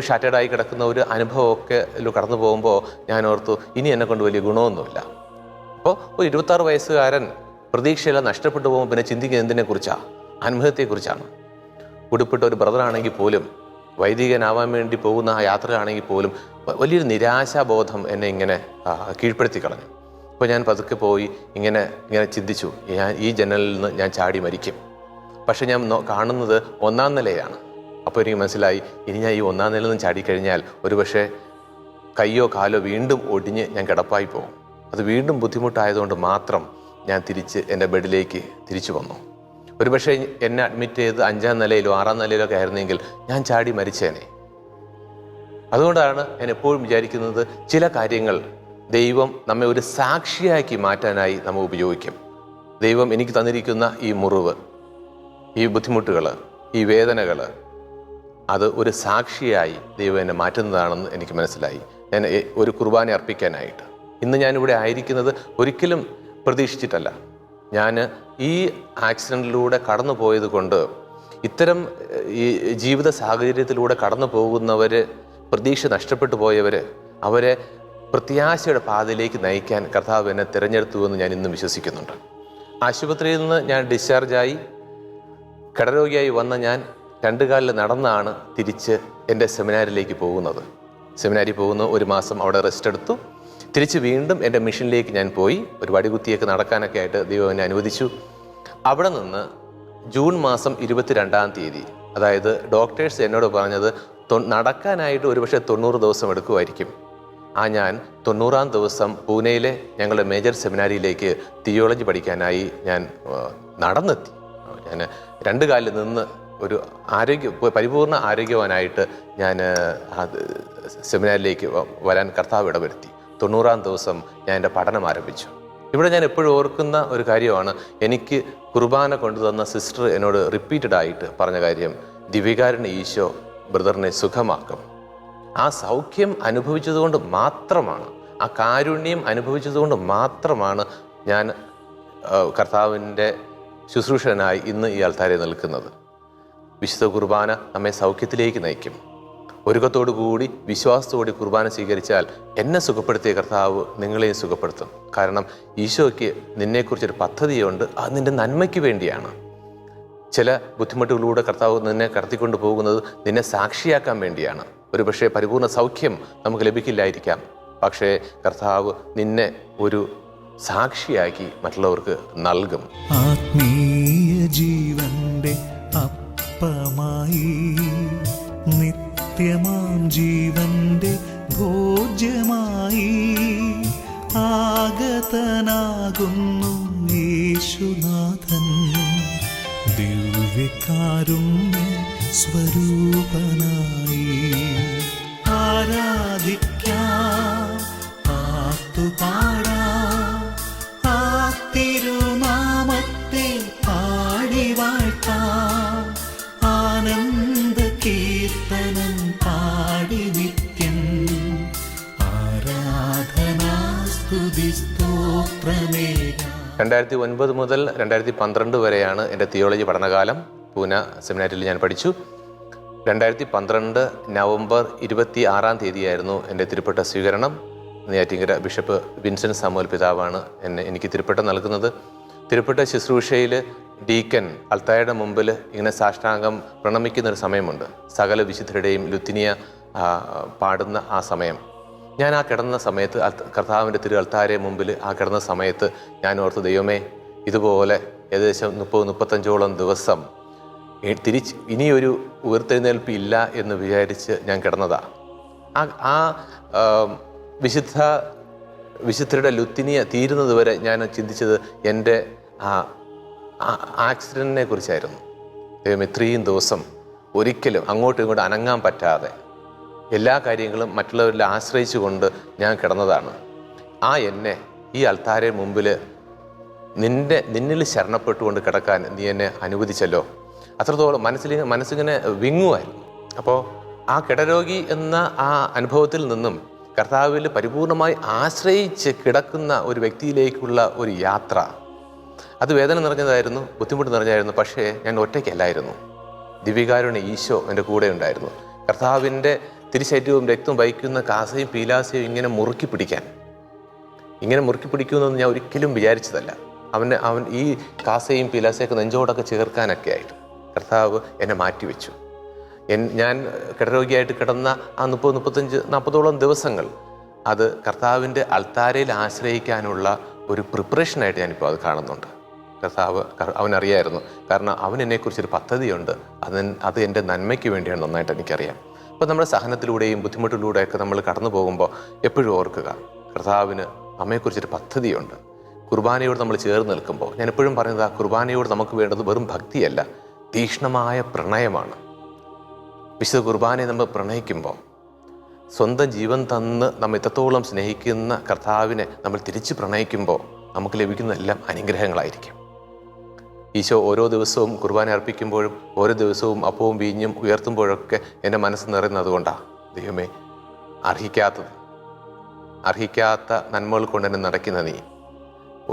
ഷാറ്റേഡായി കിടക്കുന്ന ഒരു അനുഭവമൊക്കെ കടന്നു പോകുമ്പോൾ ഞാൻ ഓർത്തു ഇനി എന്നെ കൊണ്ട് വലിയ ഗുണമൊന്നുമില്ല. അപ്പോൾ ഒരു 26 വയസ്സുകാരൻ പ്രതീക്ഷയെല്ലാം നഷ്ടപ്പെട്ടു പോകുമ്പോൾ പിന്നെ ചിന്തിക്കുന്നത് എന്തിനെക്കുറിച്ചാണ്? ആത്മഹത്യയെക്കുറിച്ചാണ്. ഉടുപ്പിട്ട ഒരു ബ്രദറാണെങ്കിൽ പോലും, വൈദികനാവാൻ വേണ്ടി പോകുന്ന ആ യാത്രയാണെങ്കിൽ പോലും വലിയൊരു നിരാശാബോധം എന്നെ ഇങ്ങനെ കീഴ്പ്പെടുത്തി കളഞ്ഞു. അപ്പോൾ ഞാൻ പതുക്കെ പോയി ഇങ്ങനെ ചിന്തിച്ചു, ഈ ജനലിൽ നിന്ന് ഞാൻ ചാടി മരിക്കും. പക്ഷെ ഞാൻ കാണുന്നത് 1-ാം നിലയാണ്. അപ്പോൾ എനിക്ക് മനസ്സിലായി ഇനി ഞാൻ ഈ 1-ാം നിലയിൽ നിന്ന് ചാടിക്കഴിഞ്ഞാൽ ഒരുപക്ഷെ കയ്യോ കാലോ വീണ്ടും ഒടിഞ്ഞ് ഞാൻ കിടപ്പായി പോകും. അത് വീണ്ടും ബുദ്ധിമുട്ടായതുകൊണ്ട് മാത്രം ഞാൻ എൻ്റെ ബെഡിലേക്ക് തിരിച്ചു വന്നു. ഒരുപക്ഷെ എന്നെ അഡ്മിറ്റ് ചെയ്ത് 5-ാം നിലയിലോ 6-ാം നിലയിലോ ഒക്കെ ആയിരുന്നെങ്കിൽ ഞാൻ ചാടി മരിച്ചേനെ. അതുകൊണ്ടാണ് ഞാൻ എപ്പോഴും വിചാരിക്കുന്നത് ചില കാര്യങ്ങൾ ദൈവം നമ്മെ ഒരു സാക്ഷിയാക്കി മാറ്റാനായി നമ്മൾ ഉപയോഗിക്കും. ദൈവം എനിക്ക് തന്നിരിക്കുന്ന ഈ മുറിവ്, ഈ ബുദ്ധിമുട്ടുകൾ, ഈ വേദനകൾ, അത് ഒരു സാക്ഷിയായി ദൈവം എന്നെ മാറ്റുന്നതാണെന്ന് എനിക്ക് മനസ്സിലായി. ഞാൻ ഒരു കുർബാന അർപ്പിക്കാനായിട്ട് ഇന്ന് ഞാനിവിടെ ആയിരിക്കുന്നത് ഒരിക്കലും പ്രതീക്ഷിച്ചിട്ടല്ല. ഞാൻ ഈ ആക്സിഡൻറ്റിലൂടെ കടന്നു പോയത് കൊണ്ട് ഇത്തരം ഈ ജീവിത സാഹചര്യത്തിലൂടെ കടന്നു പോകുന്നവർ, പ്രതീക്ഷ നഷ്ടപ്പെട്ടു പോയവർ, അവരെ പ്രത്യാശയുടെ പാതയിലേക്ക് നയിക്കാൻ കർത്താവ് എന്നെ തിരഞ്ഞെടുത്തുവെന്ന് ഞാൻ ഇന്നും വിശ്വസിക്കുന്നുണ്ട്. ആശുപത്രിയിൽ നിന്ന് ഞാൻ ഡിസ്ചാർജായി കടരോഗിയായി വന്ന ഞാൻ 2 കാലിൽ നടന്നാണ് തിരിച്ച് എൻ്റെ സെമിനാരിലേക്ക് പോകുന്നത്. സെമിനാരിൽ പോകുന്നു, 1 മാസം അവിടെ റെസ്റ്റ് എടുത്തു. തിരിച്ച് വീണ്ടും എൻ്റെ മിഷനിലേക്ക് ഞാൻ പോയി. ഒരു വടികുത്തിയൊക്കെ നടക്കാനൊക്കെ ആയിട്ട് ദൈവം എന്നെ അനുവദിച്ചു. അവിടെ നിന്ന് ജൂൺ മാസം 22-ാം തീയതി, അതായത് ഡോക്ടേഴ്സ് എന്നോട് പറഞ്ഞത് നടക്കാനായിട്ട് ഒരുപക്ഷെ 90 ദിവസം എടുക്കുമായിരിക്കും. ഞാൻ 90-ാം ദിവസം പൂനെയിലെ ഞങ്ങളുടെ മേജർ സെമിനാരിയിലേക്ക് തിയോളജി പഠിക്കാനായി ഞാൻ നടന്നെത്തി. ഞാൻ 2 കാലിൽ നിന്ന് ഒരു പരിപൂർണ ആരോഗ്യവാനായിട്ട് ഞാൻ സെമിനാരിലേക്ക് വരാൻ കർത്താവ് ഇടവരുത്തി. 90-ാം ദിവസം ഞാൻ എൻ്റെ പഠനം ആരംഭിച്ചു. ഇവിടെ ഞാൻ എപ്പോഴും ഓർക്കുന്ന ഒരു കാര്യമാണ്, എനിക്ക് കുർബാന കൊണ്ടുതന്ന സിസ്റ്റർ എന്നോട് റിപ്പീറ്റഡ് ആയിട്ട് പറഞ്ഞ കാര്യം, ദിവികാരന് ഈശോ ബ്രദറിനെ സുഖമാക്കും. ആ സൗഖ്യം അനുഭവിച്ചതുകൊണ്ട് മാത്രമാണ്, ആ കാരുണ്യം അനുഭവിച്ചതുകൊണ്ട് മാത്രമാണ് ഞാൻ കർത്താവിൻ്റെ ശുശ്രൂഷകനായി ഇന്ന് ഈ ആൾത്താരെ നിൽക്കുന്നത്. വിശുദ്ധ കുർബാന നമ്മെ സൗഖ്യത്തിലേക്ക് നയിക്കും. ഒരുക്കത്തോടു കൂടി വിശ്വാസത്തോടെ കുർബാന സ്വീകരിച്ചാൽ എന്നെ സുഖപ്പെടുത്തിയ കർത്താവ് നിങ്ങളെയും സുഖപ്പെടുത്തും. കാരണം ഈശോയ്ക്ക് നിന്നെക്കുറിച്ചൊരു പദ്ധതിയുണ്ട്, അത് നിൻ്റെ നന്മയ്ക്ക് വേണ്ടിയാണ്. ചില ബുദ്ധിമുട്ടുകളിലൂടെ കർത്താവ് നിന്നെ കടത്തിക്കൊണ്ട് പോകുന്നത് നിന്നെ സാക്ഷിയാക്കാൻ വേണ്ടിയാണ്. ഒരു പക്ഷേ പരിപൂർണ സൗഖ്യം നമുക്ക് ലഭിക്കില്ലായിരിക്കാം, പക്ഷേ കർത്താവ് നിന്നെ ഒരു സാക്ഷിയാക്കി മറ്റുള്ളവർക്ക് നൽകും. ആത്മീയ ജീവന്റെ അപ്പമായി, നിത്യമാം ജീവന്റെ ഭോജ്യമായി ആഗതനാകുന്നു യേശുനാഥൻ. ദിവ്യകാരുണ്യ സ്വരൂപനായി ആരാധിക്കാം, പാട്ടുപാടാം, ആ തിരുനാമത്തെ പാടി വാഴ്ത്താം, ആനന്ദ കീർത്തനം പാടി നിത്യം ആരാധനാ സ്തുതി സ്തോത്രമേകാം. 2009 മുതൽ 2012 വരെയാണ് എൻ്റെ തിയോളജി പഠനകാലം. പൂന സെമിനാരിയിൽ ഞാൻ പഠിച്ചു. 2012 നവംബർ 26-ാം തീയതിയായിരുന്നു എൻ്റെ തിരുപ്പട്ട സ്വീകരണം. നെയ്യാറ്റിൻകര ബിഷപ്പ് വിൻസെൻ്റ് സാമുവൽ പിതാവാണ് എനിക്ക് തിരുപ്പട്ടം നൽകുന്നത്. തിരുപ്പട്ട ശുശ്രൂഷയിൽ ഡീക്കൻ അൾത്താരയുടെ മുമ്പിൽ ഇങ്ങനെ സാഷ്ടാംഗം പ്രണമിക്കുന്നൊരു സമയമുണ്ട്. സകല വിശുദ്ധരുടെയും ലുത്തിനിയ പാടുന്ന ആ സമയം. ഞാൻ ആ കിടന്ന സമയത്ത് കർത്താവിൻ്റെ തിരു അൾത്താരെ മുമ്പിൽ ആ കിടന്ന സമയത്ത് ഞാൻ ഓർത്ത്, ദൈവമേ, ഇതുപോലെ ഏകദേശം 30-35ഓളം ദിവസം ഇനിയൊരു ഉയർത്തെഴുന്നേൽപ്പ് ഇല്ല എന്ന് വിചാരിച്ച് ഞാൻ കിടന്നതാണ്. ആ വിശുദ്ധരുടെ ലുത്തിനിയ തീരുന്നത് വരെ ഞാൻ ചിന്തിച്ചത് എൻ്റെ ആക്സിഡൻറ്റിനെ കുറിച്ചായിരുന്നു. ദൈവം ഇത്രയും ദിവസം ഒരിക്കലും അങ്ങോട്ടും ഇങ്ങോട്ടും അനങ്ങാൻ പറ്റാതെ എല്ലാ കാര്യങ്ങളും മറ്റുള്ളവരിൽ ആശ്രയിച്ചുകൊണ്ട് ഞാൻ കിടന്നതാണ്. എന്നെ ഈ അൾത്താരെ മുമ്പിൽ നിന്നിൽ ശരണപ്പെട്ടുകൊണ്ട് കിടക്കാൻ നീ എന്നെ അനുവദിച്ചല്ലോ. അത്രത്തോളം മനസ്സിങ്ങനെ വിങ്ങുമായിരുന്നു. അപ്പോൾ ആ കിടരോഗി എന്ന ആ അനുഭവത്തിൽ നിന്നും കർത്താവിൽ പരിപൂർണമായി ആശ്രയിച്ച് കിടക്കുന്ന ഒരു വ്യക്തിയിലേക്കുള്ള ഒരു യാത്ര, അത് വേദന നിറഞ്ഞതായിരുന്നു, ബുദ്ധിമുട്ട് നിറഞ്ഞായിരുന്നു. പക്ഷേ ഞാൻ ഒറ്റയ്ക്കല്ലായിരുന്നു. ദിവികാരുണ്യ ഈശോ എൻ്റെ കൂടെ ഉണ്ടായിരുന്നു. കർത്താവിൻ്റെ തിരിശൈത്യവും രക്തവും വഹിക്കുന്ന കാസയും പീലാസയും ഇങ്ങനെ മുറുക്കി പിടിക്കുമെന്നൊന്നും ഞാൻ ഒരിക്കലും വിചാരിച്ചതല്ല. അവൻ ഈ കാസയും പീലാസയൊക്കെ നെഞ്ചോടൊക്കെ ചേർക്കാനൊക്കെ ആയിട്ട് കർത്താവ് എന്നെ മാറ്റിവെച്ചു. ഞാൻ കിടരോഗിയായിട്ട് കിടന്ന ആ 30-35-40ഓളം ദിവസങ്ങൾ അത് കർത്താവിൻ്റെ അൾത്താരയിൽ ആശ്രയിക്കാനുള്ള ഒരു പ്രിപ്പറേഷനായിട്ട് ഞാനിപ്പോൾ അത് കാണുന്നുണ്ട്. കർത്താവ് അവനറിയായിരുന്നു. കാരണം അവനെന്നെക്കുറിച്ചൊരു പദ്ധതിയുണ്ട്. അത് എൻ്റെ നന്മയ്ക്ക് വേണ്ടിയാണ് നന്നായിട്ട് എനിക്കറിയാം. അപ്പോൾ നമ്മുടെ സഹനത്തിലൂടെയും ബുദ്ധിമുട്ടിലൂടെയൊക്കെ നമ്മൾ കടന്നു പോകുമ്പോൾ എപ്പോഴും ഓർക്കുക, കർത്താവിന് നമ്മെക്കുറിച്ചൊരു പദ്ധതിയുണ്ട്. കുർബാനയോട് നമ്മൾ ചേർന്ന് നിൽക്കുമ്പോൾ ഞാൻ എപ്പോഴും പറയുന്നത്, ആ കുർബാനയോട് നമുക്ക് വേണ്ടത് വെറും ഭക്തിയല്ല, തീക്ഷ്ണമായ പ്രണയമാണ്. വിശുദ്ധ കുർബാനയെ നമ്മൾ പ്രണയിക്കുമ്പോൾ സ്വന്തം ജീവൻ തന്ന് നമ്മെ ഇത്രത്തോളം സ്നേഹിക്കുന്ന കർത്താവിനെ നമ്മൾ തിരിച്ച് പ്രണയിക്കുമ്പോൾ നമുക്ക് ലഭിക്കുന്നതെല്ലാം അനുഗ്രഹങ്ങളായിരിക്കും. ഈശോ ഓരോ ദിവസവും കുർബാന അർപ്പിക്കുമ്പോഴും ഓരോ ദിവസവും അപ്പവും വീഞ്ഞും ഉയർത്തുമ്പോഴൊക്കെ എൻ്റെ മനസ്സ് നിറയുന്നത് കൊണ്ടാണ്. ദൈവമേ, അർഹിക്കാത്ത നന്മകൾ കൊണ്ട് എന്നെ നടക്കുന്ന നീ,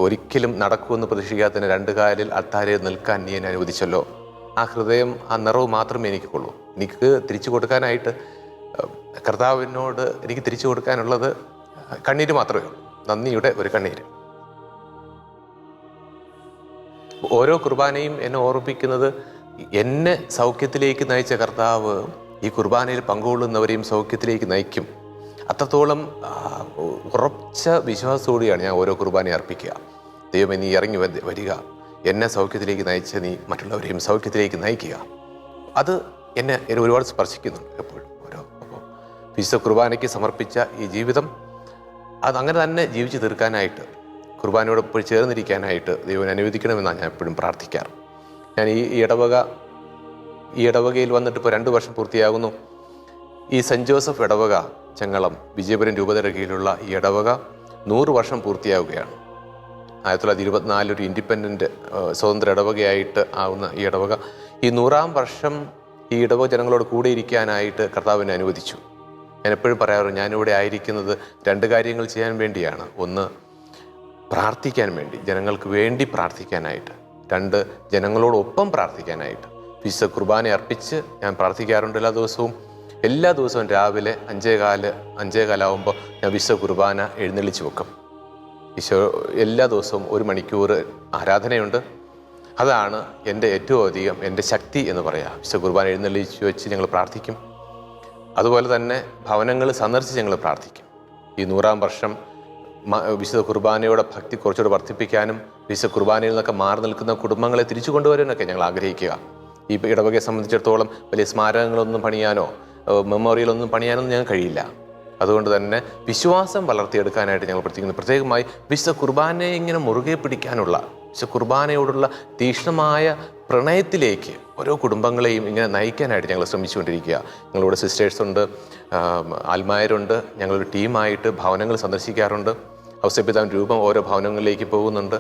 ഒരിക്കലും നടക്കുമെന്ന് പ്രതീക്ഷിക്കാത്തതിന് 2 കാലിൽ അത്താരയിൽ നിൽക്കാൻ നീ എന്നെ അനുവദിച്ചല്ലോ. ആ ഹൃദയം, ആ നിറവ് മാത്രമേ എനിക്കുള്ളൂ. എനിക്ക് തിരിച്ചു കൊടുക്കാനായിട്ട് കർത്താവിനോട് എനിക്ക് തിരിച്ചു കൊടുക്കാനുള്ളത് കണ്ണീര് മാത്രമേ ഉള്ളൂ, നന്ദിയുടെ ഒരു കണ്ണീര്. ഓരോ കുർബാനയും എന്നെ ഓർമ്മിപ്പിക്കുന്നത് എന്നെ സൗഖ്യത്തിലേക്ക് നയിച്ച കർത്താവ് ഈ കുർബാനയിൽ പങ്കുകൊള്ളുന്നവരെയും സൗഖ്യത്തിലേക്ക് നയിക്കും. അത്രത്തോളം ഉറച്ച വിശ്വാസത്തോടെയാണ് ഞാൻ ഓരോ കുർബാനയും അർപ്പിക്കുക. ദൈവമേ, നീ ഇറങ്ങി വരിക, എന്നെ സൗഖ്യത്തിലേക്ക് നയിച്ച് നീ മറ്റുള്ളവരെയും സൗഖ്യത്തിലേക്ക് നയിക്കുക. അത് എന്നെ ഒരുപാട് സ്പർശിക്കുന്നുണ്ട് എപ്പോഴും. അപ്പോൾ വിശുദ്ധ കുർബാനയ്ക്ക് സമർപ്പിച്ച ഈ ജീവിതം അതങ്ങനെ തന്നെ ജീവിച്ചു തീർക്കാനായിട്ട്, കുർബാനയോടൊപ്പം ചേർന്നിരിക്കാനായിട്ട് ദൈവം അനുവദിക്കണമെന്നാണ് ഞാൻ എപ്പോഴും പ്രാർത്ഥിക്കാറ്. ഞാൻ ഈ ഇടവകയിൽ വന്നിട്ട് ഇപ്പോൾ 2 വർഷം പൂർത്തിയാകുന്നു. ഈ സെൻറ്റ് ജോസഫ് ഇടവക ചെങ്ങളം വിജയപുരം രൂപതയുടെ കീഴിലുള്ള ഈ ഇടവക 100 വർഷം പൂർത്തിയാവുകയാണ്. 1924 ഒരു ഇൻഡിപെൻഡൻറ്റ് സ്വതന്ത്ര ഇടവകയായിട്ട് ആവുന്ന ഈ ഇടവക ഈ 100-ാം വർഷം ഈ ഇടവക ജനങ്ങളോട് കൂടെ ഇരിക്കാനായിട്ട് കർത്താവിനെ അനുവദിച്ചു. ഞാൻ എപ്പോഴും പറയാറുണ്ട്, ഞാനിവിടെ ആയിരിക്കുന്നത് 2 കാര്യങ്ങൾ ചെയ്യാൻ വേണ്ടിയാണ്. ഒന്ന്, പ്രാർത്ഥിക്കാൻ വേണ്ടി, ജനങ്ങൾക്ക് വേണ്ടി പ്രാർത്ഥിക്കാനായിട്ട്. 2, ജനങ്ങളോടൊപ്പം പ്രാർത്ഥിക്കാനായിട്ട്. വിശുദ്ധ കുർബാന അർപ്പിച്ച് ഞാൻ പ്രാർത്ഥിക്കാറുണ്ട് എല്ലാ ദിവസവും രാവിലെ 5:15 ആകുമ്പോൾ ഞാൻ വിശുദ്ധ കുർബാന എഴുന്നള്ളിച്ച് വെക്കും. ഈശോ എല്ലാ ദിവസവും 1 മണിക്കൂർ ആരാധനയുണ്ട്. അതാണ് ഏറ്റവും അധികം എൻ്റെ ശക്തി എന്ന് പറയാം. വിശുദ്ധ കുർബാന എഴുന്നള്ളിച്ച് വെച്ച് ഞങ്ങൾ പ്രാർത്ഥിക്കും. അതുപോലെ തന്നെ ഭവനങ്ങൾ സന്ദർശിച്ച് ഞങ്ങൾ പ്രാർത്ഥിക്കും. ഈ 100-ാം വർഷം വിശുദ്ധ കുർബാനയുടെ ഭക്തി കുറച്ചുകൂടെ വർദ്ധിപ്പിക്കാനും വിശുദ്ധ കുർബാനയിൽ നിന്നൊക്കെ മാറി നിൽക്കുന്ന കുടുംബങ്ങളെ തിരിച്ചു കൊണ്ടുവരാനൊക്കെ ഞങ്ങൾ ആഗ്രഹിക്കുക. ഈ ഇടവകയെ സംബന്ധിച്ചിടത്തോളം വലിയ സ്മാരകങ്ങളൊന്നും പണിയാനോ മെമ്മോറിയലൊന്നും പണിയാനൊന്നും ഞങ്ങൾക്ക് കഴിയില്ല. അതുകൊണ്ട് തന്നെ വിശ്വാസം വളർത്തിയെടുക്കാനായിട്ട് ഞങ്ങൾ പ്രത്യേകമായി വിശുദ്ധ കുർബാനയെ ഇങ്ങനെ മുറുകെ പിടിക്കാനുള്ള, വിശുദ്ധ കുർബാനയോടുള്ള തീക്ഷ്ണമായ പ്രണയത്തിലേക്ക് ഓരോ കുടുംബങ്ങളെയും ഇങ്ങനെ നയിക്കാനായിട്ട് ഞങ്ങൾ ശ്രമിച്ചുകൊണ്ടിരിക്കുക. ഞങ്ങളിവിടെ സിസ്റ്റേഴ്സുണ്ട്, ആൽമായരുണ്ട്. ഞങ്ങളൊരു ടീമായിട്ട് ഭവനങ്ങൾ സന്ദർശിക്കാറുണ്ട്. ഔസേപ്പിതാവിൻ്റെ രൂപം ഓരോ ഭവനങ്ങളിലേക്ക് പോകുന്നുണ്ട്.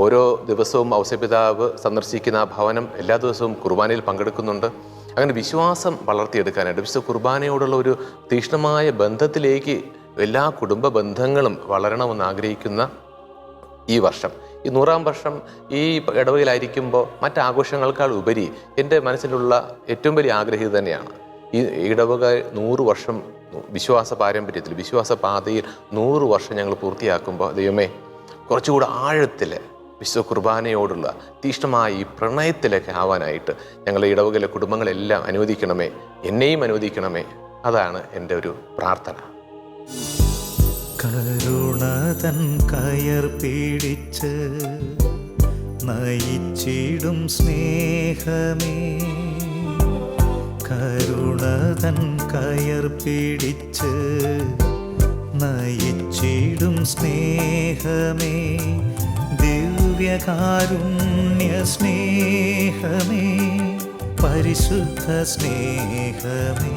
ഓരോ ദിവസവും ഔസേപ്പിതാവ് സന്ദർശിക്കുന്ന ആ ഭവനം എല്ലാ ദിവസവും കുർബാനയിൽ പങ്കെടുക്കുന്നുണ്ട്. അങ്ങനെ വിശ്വാസം വളർത്തിയെടുക്കാനായിട്ട് വിശുദ്ധ കുർബാനയോടുള്ള ഒരു തീക്ഷ്ണമായ ബന്ധത്തിലേക്ക് എല്ലാ കുടുംബ ബന്ധങ്ങളും വളരണമെന്ന് ആഗ്രഹിക്കുന്ന ഈ വർഷം, ഈ 100-ാം വർഷം ഈ ഇടവകയിലായിരിക്കുമ്പോൾ മറ്റാഘോഷങ്ങൾക്കാൾ ഉപരി എൻ്റെ മനസ്സിലുള്ള ഏറ്റവും വലിയ ആഗ്രഹം തന്നെയാണ് ഈ ഇടവക 100 വർഷം വിശ്വാസ പാരമ്പര്യത്തിൽ, വിശ്വാസ പാതയിൽ 100 വർഷം ഞങ്ങൾ പൂർത്തിയാക്കുമ്പോൾ ദൈവമേ, കുറച്ചുകൂടെ ആഴത്തിൽ വിശുദ്ധ കുർബാനയോടുള്ള തീക്ഷ്ണമായ ഈ പ്രണയത്തിലൊക്കെ ആവാനായിട്ട് ഞങ്ങളുടെ ഇടവകയിലെ കുടുംബങ്ങളെല്ലാം അനുവദിക്കണമേ, എന്നെയും അനുവദിക്കണമേ. അതാണ് എൻ്റെ ഒരു പ്രാർത്ഥന. കരുണതൻ കയർ പിടിച്ച് നയിച്ചിടും സ്നേഹമേ, കരുണതൻ കയർ പിടിച്ച് നയിച്ചിടും സ്നേഹമേ, ദിവ്യകാരുണ്യ സ്നേഹമേ, പരിശുദ്ധ സ്നേഹമേ.